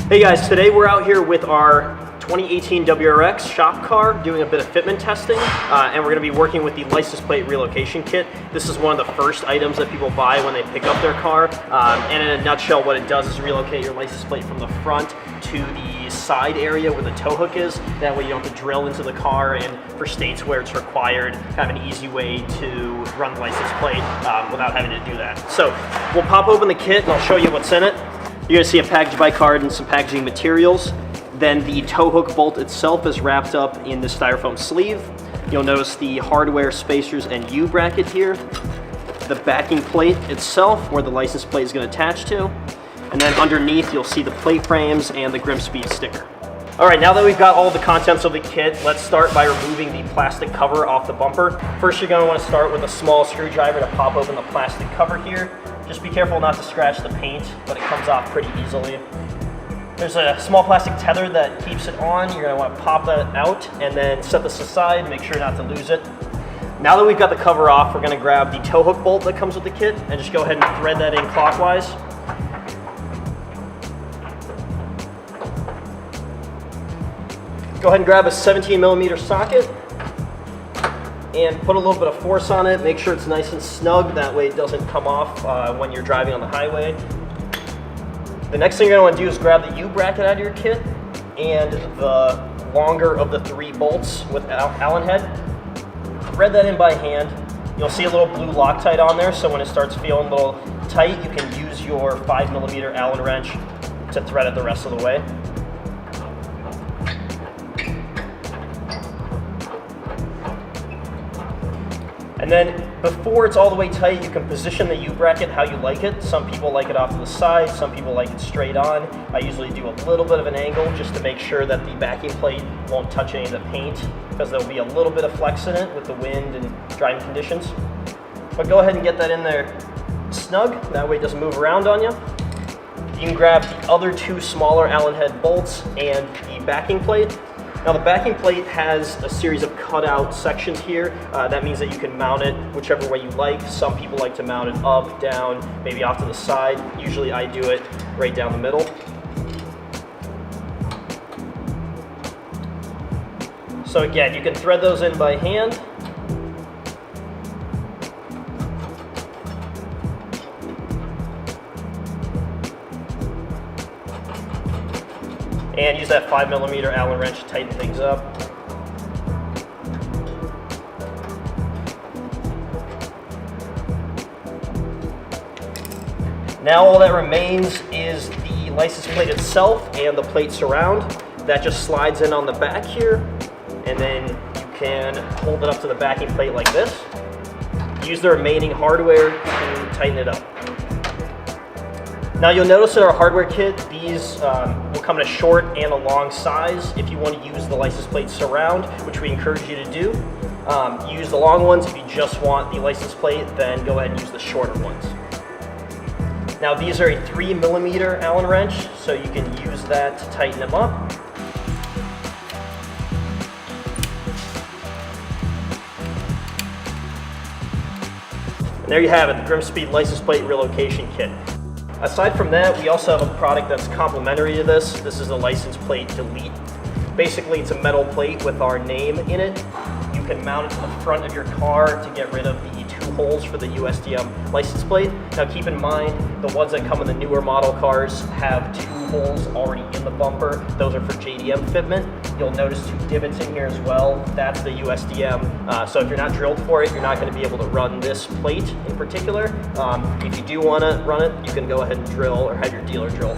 Hey guys, today we're out here with our 2018 WRX shop car doing a bit of fitment testing, and we're going to be working with the license plate relocation kit. This is one of the first items that people buy when they pick up their car, and in a nutshell what it does is relocate your license plate from the front to the side area where the tow hook is. That way you don't have to drill into the car, and for states where it's required, kind of an easy way to run the license plate without having to do that. So we'll pop open the kit and I'll show you what's in it. You're going to see a package by card and some packaging materials. Then the tow hook bolt itself is wrapped up in the styrofoam sleeve. You'll notice the hardware spacers and U-bracket here. The backing plate itself, where the license plate is going to attach to. And then underneath you'll see the plate frames and the GrimmSpeed sticker. Alright, now that we've got all the contents of the kit, let's start by removing the plastic cover off the bumper. First, you're going to want to start with a small screwdriver to pop open the plastic cover here. Just be careful not to scratch the paint, but it comes off pretty easily. There's a small plastic tether that keeps it on. You're going to want to pop that out and then set this aside, make sure not to lose it. Now that we've got the cover off, we're going to grab the tow hook bolt that comes with the kit and just go ahead and thread that in clockwise. Go ahead and grab a 17mm socket and put a little bit of force on it. Make sure it's nice and snug, that way it doesn't come off when you're driving on the highway. The next thing you're going to want to do is grab the U-bracket out of your kit and the longer of the 3 bolts with Allen head. Thread that in by hand. You'll see a little blue Loctite on there, so when it starts feeling a little tight, you can use your 5mm Allen wrench to thread it the rest of the way. And then before it's all the way tight, you can position the U-bracket how you like it. Some people like it off to the side, some people like it straight on. I usually do a little bit of an angle just to make sure that the backing plate won't touch any of the paint, because there'll be a little bit of flex in it with the wind and driving conditions. But go ahead and get that in there snug, that way it doesn't move around on you. You can grab the other 2 smaller Allen head bolts and the backing plate. Now the backing plate has a series of cutout sections here. That means that you can mount it whichever way you like. Some people like to mount it up, down, maybe off to the side. Usually I do it right down the middle. So again, you can thread those in by hand. And use that 5mm Allen wrench to tighten things up. Now all that remains is the license plate itself and the plate surround. That just slides in on the back here, and then you can hold it up to the backing plate like this. Use the remaining hardware to tighten it up. Now you'll notice in our hardware kit, these will come in a short and a long size. If you want to use the license plate surround, which we encourage you to do, use the long ones. If you just want the license plate, then go ahead and use the shorter ones. Now these are a 3mm Allen wrench, so you can use that to tighten them up. And there you have it, the GrimmSpeed license plate relocation kit. Aside from that, we also have a product that's complementary to this. This is a license plate delete. Basically, it's a metal plate with our name in it. You can mount it to the front of your car to get rid of the 2 holes for the USDM license plate. Now keep in mind, the ones that come in the newer model cars have 2 holes already in the bumper. Those are for JDM fitment. You'll notice 2 divots in here as well. That's the USDM. So if you're not drilled for it, you're not going to be able to run this plate in particular. If you do want to run it, you can go ahead and drill or have your dealer drill